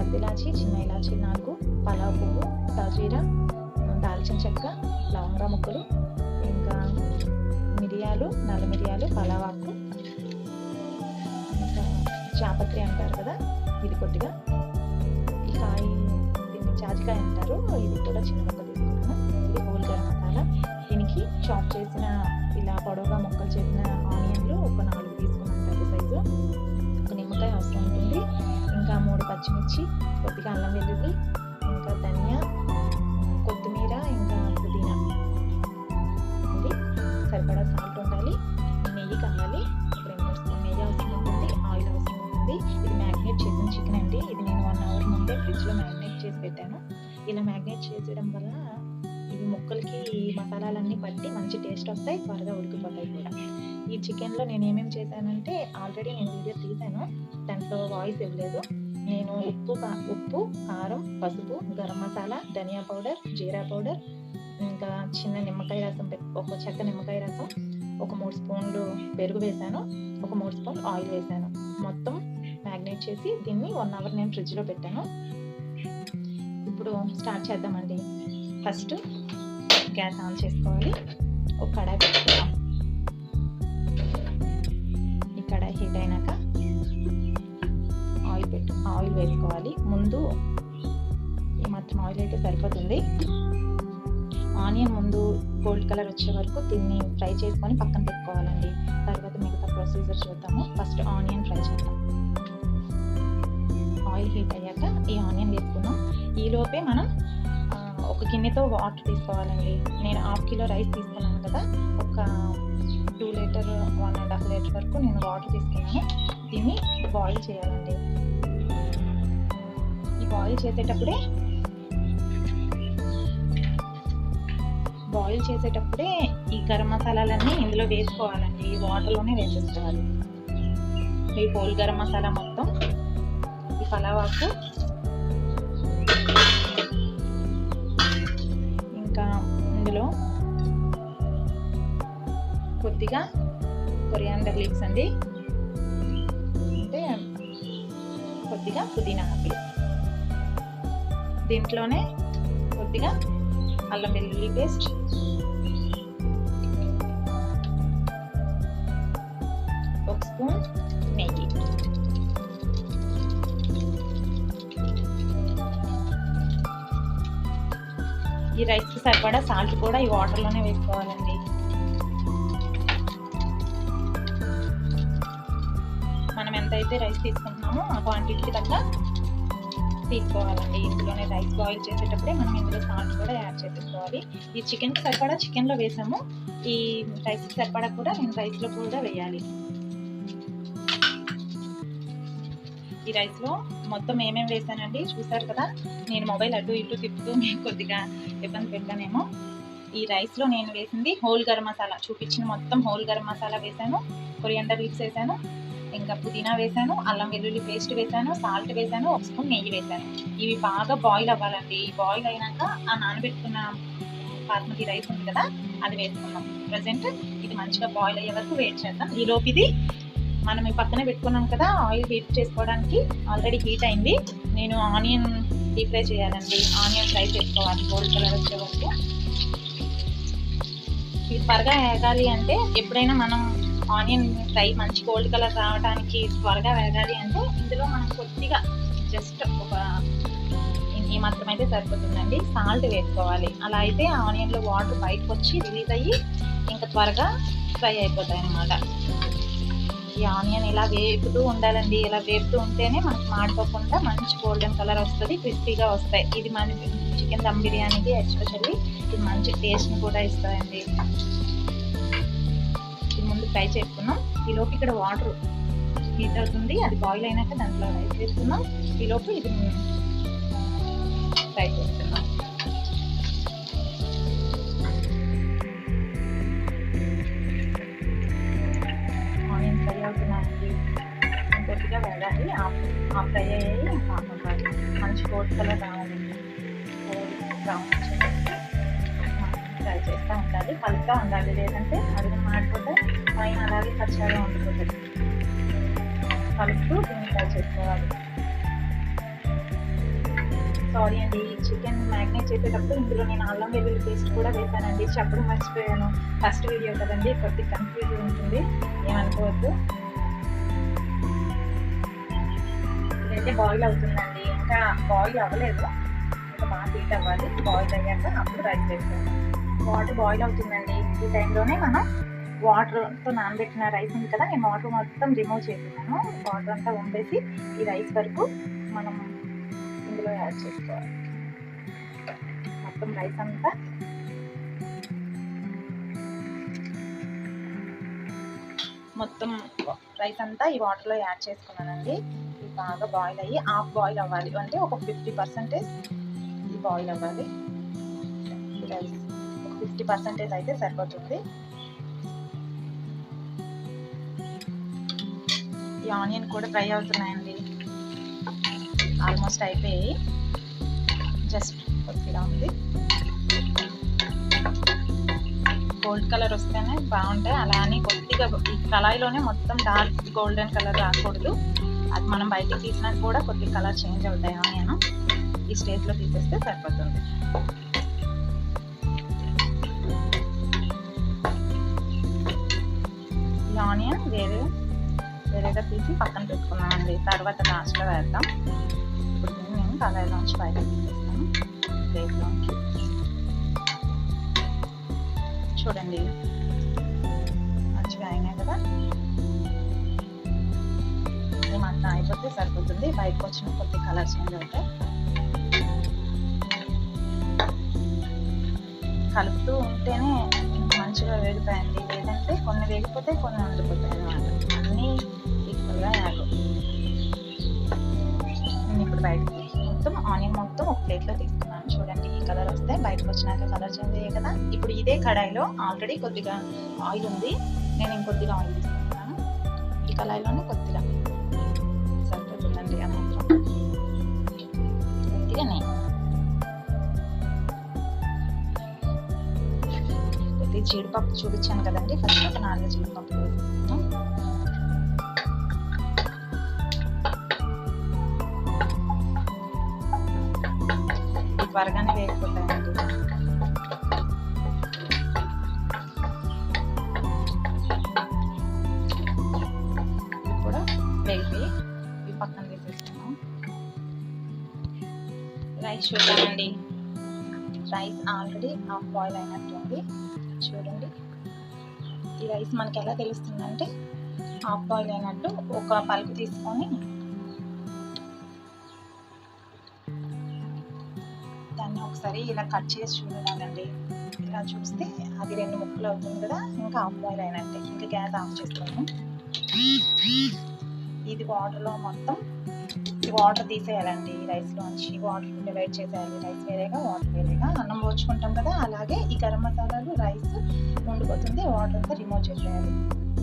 పెద్ద ఇలాచి, చిన్న ఇలాచి 4, పలావ్ పువ్వు, సాజీరా, దాల్చిన చెక్క, లవంగా ముక్కలు, ఇంకా మిరియాలు, నల్ల మిరియాలు, పలావాకు, ఇంకా చాపత్రి అంటారు కదా ఇది కొద్దిగా, ఈ కాయ దీన్ని జాజికాయ అంటారు, ఇది కూడా చిన్న ముక్క తీసుకున్నాను. ఇది హోల్ గరం మసాలా. దీనికి చాప్ చేసిన ఇలా పొడవుగా ముక్కలు చేసిన ఆనియన్లు ఒక 4 తీసుకున్నాను పెద్ద సైజు. ఒక నిమ్మకాయ అవసరం ఉంటుంది. ఇంకా 3 పచ్చిమిర్చి, కొద్దిగా అల్లం వెల్లుల్లి, ఇంకా ధనియా, కొత్తిమీర, ఇంకా పుదీనా. ఇది సరిపడా సాల్ట్ ఉండాలి. నెయ్యి కావాలి, 2 స్పూన్ నెయ్యి అవసరం ఉంటుంది. ఆయిల్ అవసరం ఉంటుంది. ఇది మ్యాగ్నేట్ చేసిన చికెన్ అండి. ఇది నేను 1 అవర్ ముందే ఫ్రిడ్జ్లో మ్యాగ్నేట్ చేసి పెట్టాను. ఇలా మ్యాగ్నేట్ చేసేయడం వల్ల ఇవి ముక్కలకి ఈ మసాలాలన్నీ పట్టి మంచి టేస్ట్ వస్తాయి, త్వరగా ఉడికిపోతాయి కూడా. ఈ చికెన్లో నేను ఏమేమి చేశానంటే ఆల్రెడీ నేను వీడియో తీశాను, దాంట్లో వాయిస్ ఇవ్వలేదు. నేను ఉప్పు, కారం, పసుపు, గరం మసాలా, ధనియా పౌడర్, జీరా పౌడర్, ఇంకా చిన్న నిమ్మకాయ రసం, ఒక చెక్క నిమ్మకాయ రసం, ఒక 3 స్పూన్లు పెరుగు వేశాను, ఒక 3 స్పూన్లు ఆయిల్ వేశాను. మొత్తం మ్యాగ్నేట్ చేసి దీన్ని 1 అవర్ నేను ఫ్రిడ్జ్లో పెట్టాను. ఇప్పుడు స్టార్ట్ చేద్దామండి. ఫస్ట్ గ్యాస్ ఆన్ చేసుకోవాలి. ఒక కడాయి పెట్టుకుందాం. ఈ కడాయి హీట్ అయినాక ఆయిల్ వేసుకోవాలి. ముందు ఈ మాత్రం ఆయిల్ అయితే సరిపోతుంది. ఆనియన్ ముందు గోల్డ్ కలర్ వచ్చే వరకు దీన్ని ఫ్రై చేసుకొని పక్కన పెట్టుకోవాలండి. తర్వాత మిగతా ప్రొసీజర్ చూద్దాము. ఫస్ట్ ఆనియన్ ఫ్రై చేద్దాం. ఆయిల్ హీట్ అయ్యాక ఈ ఆనియన్ వేసుకుందాం. ఈలోపే మనం ఒక గిన్నెతో వాటర్ తీసుకోవాలండి. నేను 1/2 కిలో రైస్ తీసుకున్నాను కదా, ఒక 2 లీటర్ 1.5 లీటర్ వరకు నేను వాటర్ తీసుకున్నాను. దీన్ని బాయిల్ చేయాలండి. ఈ బాయిల్ చేసేటప్పుడే ఈ గరం మసాలాలన్నీ ఇందులో వేసుకోవాలండి. ఈ వాటర్లోనే వేసేసుకోవాలి. ఈ హోల్ గరం మసాలా మొత్తం, ఈ పలావాకు, ఇంకా ఇందులో కొద్దిగా కొరియాండర్ లీవ్స్ అండి, అంటే కొద్దిగా పుదీనా ఆకులు, దీంట్లోనే కొద్దిగా అల్లం వెల్లుల్లి పేస్ట్, ఒక స్పూన్ నెయ్యి, ఈ రైస్కి సరిపడా సాల్ట్ కూడా ఈ వాటర్లోనే వేసుకోవాలండి. మనం ఎంతైతే రైస్ తీసుకుంటున్నామో ఆ క్వాంటిటీకి తగ్గ తీసుకోవాలండి. ఇందులోనే రైస్ బాయిల్ చేసేటప్పుడే మనం ఇందులో సాల్ట్ కూడా యాడ్ చేసేసుకోవాలి. ఈ చికెన్కి సరిపడా చికెన్లో వేసాము, ఈ రైస్కి సరిపడా కూడా నేను రైస్లో కూడా వేయాలి. ఈ రైస్లో మొత్తం ఏమేమి వేసానండి చూసారు కదా. నేను మొబైల్ అటు ఇటు తిప్పుతూ మీకు కొద్దిగా ఇబ్బంది పెట్టానేమో. ఈ రైస్లో నేను వేసింది హోల్ గరం మసాలా, చూపించిన మొత్తం హోల్ గరం మసాలా వేసాను, కొరియాండర్ లీవ్స్ వేసాను, ఇంకా పుదీనా వేసాను, అల్లం వెల్లుల్లి పేస్ట్ వేసాను, సాల్ట్ వేసాను, 1 స్పూన్ నెయ్యి వేసాను. ఇవి బాగా బాయిల్ అవ్వాలండి. బాయిల్ అయినాక ఆ నానబెట్టుకున్న బాస్మతి రైస్ ఉంది కదా అది వేసుకున్నాం. ప్రజెంట్ ఇది మంచిగా బాయిల్ అయ్యే వరకు వెయిట్ చేద్దాం. ఈలోపు ఇది మనం ఈ పక్కనే పెట్టుకున్నాం కదా, ఆయిల్ హీట్ చేసుకోవడానికి ఆల్రెడీ హీట్ అయింది. నేను ఆనియన్ డీప్ ఫ్రై చేయాలండి. ఆనియన్ ఫ్రై చేసుకోవాలి గోల్డ్ కలర్ వచ్చే వరకు. ఇది త్వరగా వేగాలి అంటే, ఎప్పుడైనా మనం ఆనియన్ ఫ్రై మంచి గోల్డ్ కలర్ రావడానికి త్వరగా వేగాలి అంటే ఇందులో మనం కొద్దిగా జస్ట్ ఒక ఈ మాత్రం అయితే సరిపోతుందండి సాల్ట్ వేసుకోవాలి. అలా అయితే ఆనియన్లో వాటర్ బయటకు వచ్చి రిలీజ్ అయ్యి ఇంకా త్వరగా ఫ్రై అయిపోతాయి అన్నమాట. ఈ ఆనియన్ ఇలా వేపుతూ ఉండాలండి. ఇలా వేపుతూ ఉంటేనే మనకి మాడిపోకుండా మంచి గోల్డెన్ కలర్ వస్తుంది, క్రిస్పీగా వస్తాయి. ఇది మన చికెన్ దమ్ బిర్యానీకి ఎస్పెషల్లీ ఇది మంచి టేస్ట్ని కూడా ఇస్తాయండి. ఇది ముందు ఫ్రై చేసుకున్నాం. ఈలోపు ఇక్కడ వాటర్ హీట్ అవుతుంది, అది బాయిల్ అయినాక దాంట్లో రైస్ వేసుకున్నాం. ఈలోపు ఇది ఫ్రై చేస్తున్నాం. ఆనియన్ ఫ్రై అవుతున్నాయండి, కొద్దిగా వేగాలి. ఆ ఫ్రై అయ్యి కాకుండా మంచి గోల్డ్ కలర్ రావాలండి. బ్రౌన్ ఫ్రై చేస్తూ ఉండాలి, పలుగ్గా ఉండాలి, లేదంటే అడుగు మాడిపోతే పైన అలాగే పచ్చగా ఉండిపోతుంది. కలుపుతూ దీన్ని ఫ్రై చేసుకోవాలి. సారీ అండి, చికెన్ మ్యాగ్నేట్ చేసేటప్పుడు ఇందులో నేను అల్లం వెల్లుల్లి పేస్ట్ కూడా వేసానండి, చెప్పడం మర్చిపోయాను. ఫస్ట్ వీడియో కదండి, కొద్దిగా కన్ఫ్యూజ్ ఉంటుంది, ఏమనుకోవద్దు. ఇదైతే బాయిల్ అవుతుందండి, ఇంకా బాయిల్ అవ్వలేదు, ఇంకా బాగా హీట్ అవ్వాలి. బాయిల్ అయ్యాక అప్పుడు రైస్ వేస్తాను. వాటర్ బాయిల్ అవుతుందండి, ఈ టైంలోనే మనం వాటర్తో నానబెట్టిన రైస్ ఉంది కదా, నేను వాటర్ మొత్తం రిమూవ్ చేస్తున్నాను. వాటర్ అంతా వంపేసి ఈ రైస్ వరకు మనం ఇందులో యాడ్ చేసుకోవాలి. మొత్తం రైస్ అంతా ఈ వాటర్లో యాడ్ చేసుకున్నానండి. ఇది బాగా బాయిల్ అయ్యి హాఫ్ బాయిల్ అవ్వాలి, అంటే ఒక 50% ఇది బాయిల్ అవ్వాలి. ఈ రైస్ 50% అయితే సరిపోతుంది. ఈ ఆనియన్ కూడా ఫ్రై అవుతున్నాయండి, ఆల్మోస్ట్ అయిపోయాయి, జస్ట్ కొద్దిగా ఉంది. గోల్డ్ కలర్ వస్తేనే బాగుంటాయి, అలా అని కొద్దిగా ఈ కళాయిలోనే మొత్తం డార్క్ గోల్డెన్ కలర్ రాకూడదు, అది మనం బయటకు తీసినా కూడా కొద్దిగా కలర్ చేంజ్ అవుతాయి ఆనియన్. ఈ స్టేజ్లో తీసేస్తే సరిపోతుంది. ఈ ఆనియన్ వేరేగా తీసి పక్కన పెట్టుకున్నామండి, తర్వాత లాస్ట్లో వేద్దాం. ఇప్పుడు నేను కళాయిలోంచి బయటకు తీసేస్తాను ప్లేట్లోంచి. చూడండి మంచిగా అయినాయి కదా, ఏమంతా అయిపోతే సరిపోతుంది. బయటకు వచ్చిన కొద్ది కలర్ చేంజ్ అవుతాయి. కలుపుతూ ఉంటేనే మంచిగా వేగుతాయండి, లేదంటే కొన్ని వేగిపోతే కొన్ని ఉండిపోతాయి అన్నమాట. అన్నీ ఈక్వల్గా యాడ్. నేను ఇప్పుడు బయటకు మొత్తం ఆనియన్ మొత్తం ఒక ప్లేట్లో తీసుకున్నాను. చూడండి ఈ కలర్ వస్తే, బయటకు వచ్చినాక కలర్ చేంజ్ అయ్యాయి కదా. ఇప్పుడు ఇదే కడాయిలో ఆల్రెడీ కొద్దిగా ఆయిల్ ఉంది, నేను ఇంకొద్దిగా ఆయిల్ తీసుకుంటున్నాను. ఈ కడాయిలోనే కొద్దిగా సరిపోతుందండి, ఆ మాత్రం కొద్దిగా నెయ్యి, కొద్దిగా జీడిపప్పు చూపించాను కదండి, ఫస్ట్ ఒక 4 జీడిపప్పు వేసుకుంటాం. త్వరగానే వేగిపోతాయండి. ఇవి కూడా వేగిపోయి ఇవి పక్కన వేసేస్తున్నాం. రైస్ చూద్దామండి, రైస్ ఆల్రెడీ హాఫ్ బాయిల్ అయినట్టుంది. చూడండి ఈ రైస్ మనకి ఎలా తెలుస్తుందంటే హాఫ్ బాయిల్ అయినట్టు. ఒక పలుకు తీసుకొని దాన్ని ఒకసారి ఇలా కట్ చేసి చూడాలండి. ఇలా చూస్తే అది 2 ముక్కలు అవుతుంది కదా, ఇంకా హాఫ్ బాయిల్ అయినట్టే. ఇంకా గ్యాస్ ఆఫ్ చేస్తాము. ఇది వాటర్లో మొత్తం ఈ వాటర్ తీసేయాలండి, రైస్లోంచి వాటర్ డివైడ్ చేసేయాలి. రైస్ వేరేగా వాటర్ వేరేగా. అన్నం పోచుకుంటాం కదా, అలాగే ఈ గరం మసాలాలు రైస్ ఉండిపోతుంది, వాటర్ అంతా రిమూవ్ చేసేయాలి.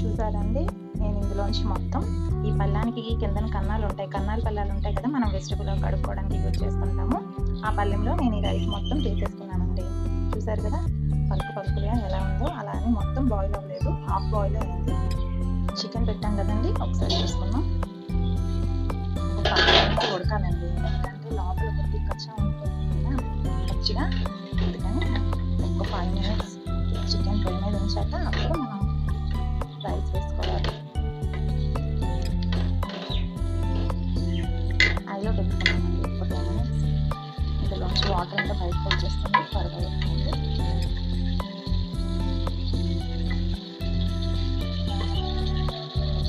చూసారండి, నేను ఇందులోంచి మొత్తం ఈ పళ్ళానికి కిందన కన్నాలు ఉంటాయి, కన్నాల పళ్ళాలు ఉంటాయి కదా, మనం వెజిటబుల్ కడుక్కోవడానికి యూజ్ చేసుకుంటాము. ఆ పళ్ళెంలో నేను ఈ రైస్ మొత్తం తీసేసుకున్నానండి. చూసారు కదా పలుకుగా ఎలా ఉందో, అలా అని మొత్తం బాయిల్ అవ్వలేదు, హాఫ్ బాయిల్ అయింది. చికెన్ పెట్టాం కదండి, ఒకసారి చూసుకున్నాం. ఉడకాలండి, ఎందుకంటే లోపల కొద్దిగా కచ్చా ఉంటుంది కదా పచ్చిగా, అందుకని ఒక 5 minutes చికెన్ పొయ్యి మీద ఉంచాక అప్పుడు మనం రైస్ వేసుకోవాలి. హైలో పెట్టుకున్నామండి ఒక 2 minutes. ఇందులోంచి వాటర్ అంతా బయటకు వచ్చేస్తుంది, త్వరగా పెట్టుకుంటే.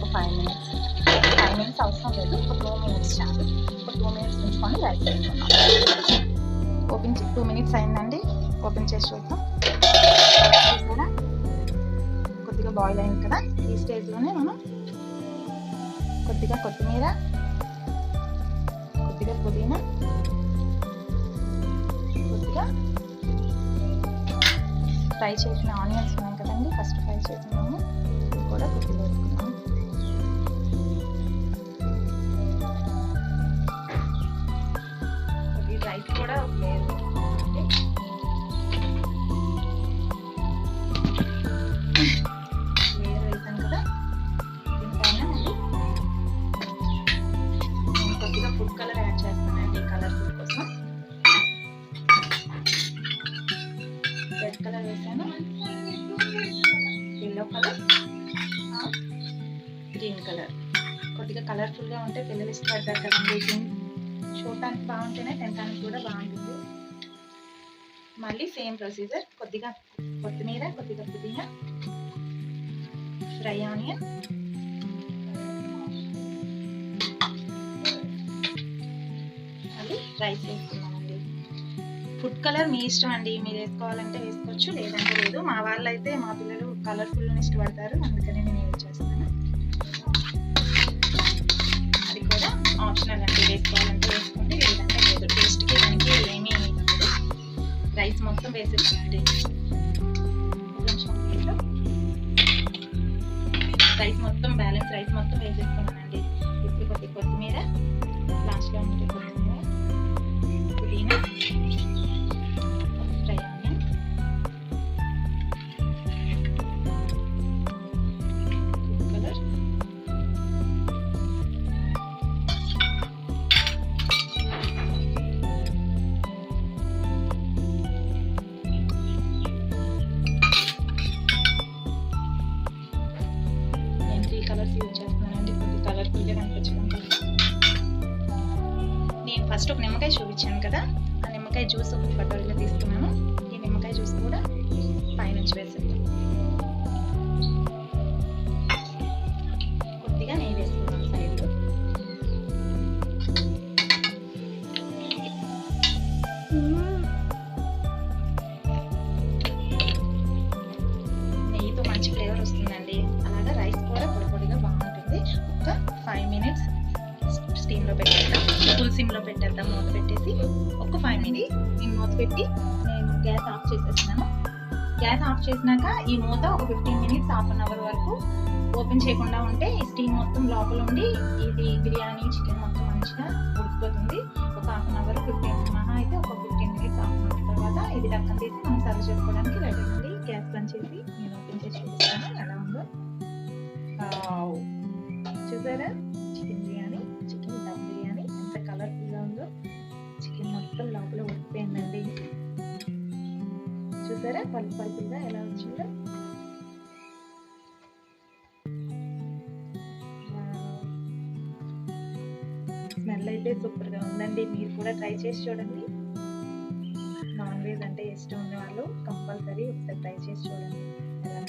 ఒక 5 minutes అవసరం లేదు, ఒక 2 minutes చాలు. ఒక 2 minutes ఉంచుకొని రైస్ వేసుకున్నాం. 2 minutes అయిందండి, ఓపెన్ చేసి చూద్దాం. చూసారా కొద్దిగా బాయిల్ అయింది కదా, ఈ స్టేజ్లోనే మనం కొద్దిగా కొత్తిమీర, కొద్దిగా పుదీనా, కొద్దిగా ఫ్రై చేసిన ఆనియన్స్ ఉన్నాయి కదండి, ఫస్ట్ ఫ్రై చేసినాము, ఇది కూడా కొద్దిగా వేసుకున్నాము. రైస్ కూడా లేదు, లేయర్ వేసాం కదా, దీనిపైన నేను కొద్దిగా ఫుడ్ కలర్ యాడ్ చేస్తానండి, కలర్ ఫుడ్ కోసం. కలర్ వేసాను, ఎల్లో కలర్, గ్రీన్ కలర్. కొద్దిగా కలర్ఫుల్గా ఉంటే పిల్లలు ఇష్టపడతారు కదండి. చూడటానికి బాగుంటేనే తినడానికి కూడా బాగుంటుంది. మళ్ళీ సేమ్ ప్రొసీజర్, కొద్దిగా కొత్తిమీర, కొద్దిగా పుదీనా, ఫ్రై ఆనియన్, మళ్ళీ రైస్ వేసుకున్నామండి. ఫుడ్ కలర్ మీ ఇష్టం అండి, మీరు వేసుకోవాలంటే వేసుకోవచ్చు, లేదంటే లేదు. మా వాళ్ళైతే, మా పిల్లలు కలర్ఫుల్ ఇష్టపడతారు, అందుకని నేను యూజ్ చేస్తాను. అది కూడా ఆప్షనల్ అండి, వేసుకోవాలంటే వేసుకోండి, లేదంటే లేదు. టేస్ట్కి దానికి ఏమీ ఉండదు. రైస్ మొత్తం వేసేసానండి. రైస్ మొత్తం బ్యాలెన్స్ రైస్ మొత్తం వేసేసుకున్నానండి. ఇప్పుడు కొద్దిగా కొత్తిమీర, లాస్ట్లో ఉంటే కొత్తిమీర, పుదీనా, fry onion, food colour, colours use చేస్తున్నానండి, కొద్దిగా కలర్ఫుల్గా కనిపించడం కోసం. నేను ఫస్ట్ ఒక నిమ్మకాయ చూపించాను కదా, ఆ నిమ్మకాయ జ్యూస్ ఒక కటోరీలో తీసుకున్నాను. ఈ నిమ్మకాయ జ్యూస్ కూడా పైనుంచి వేసేద్దాం. కొద్దిగా నెయ్యి వేసుకున్నాను సైడ్లో. నెయ్యితో మంచి ఫ్లేవర్ వస్తుందండి. అలాగా రైస్ కూడా పొడిగా బాగుంటుంది. ఒక 5 minutes స్టీమ్లో పెట్టేద్దాం, ఫుల్ సిమ్లో పెట్టేద్దాం. మూత పెట్టేసి ఒక 5 minutes నేను మూత పెట్టి నేను గ్యాస్ ఆఫ్ చేసేస్తున్నాను. గ్యాస్ ఆఫ్ చేసినాక ఈ మూత ఒక 15 minutes, హాఫ్ అన్ అవర్ వరకు ఓపెన్ చేయకుండా ఉంటే ఈ స్టీమ్ మొత్తం లోపల ఉండి ఇది బిర్యానీ చికెన్ మొత్తం మంచిగా ఉడికిపోతుంది. ఒక హాఫ్ అన్ అవర్, 15 మహా అయితే ఒక 15 minutes, హాఫ్ అన్ అవర్ తర్వాత ఇది డక్కన తీసి మనం సర్వ్ చేసుకోవడానికి రెడీ ఉంది. గ్యాస్ బంద్ చేసి నేను ఓపెన్ చేసి చూపిస్తాను ఎలా ఉందో. చూసారా, చికెన్ బిర్యానీ, చికెన్ దమ్ బిర్యానీ ఎంత కలర్ఫుల్గా ఉందో. చికెన్ మొత్తం లోపల ఉడికిపోయిందండి. చూసారా పలుపుగా ఎలా వచ్చిందో. స్మెల్ అయితే సూపర్గా ఉందండి. మీరు కూడా ట్రై చేసి చూడండి. నాన్ వెజ్ అంటే ఇష్టం ఉన్న వాళ్ళు కంపల్సరీ ఒకసారి ట్రై చేసి చూడండి ఎలా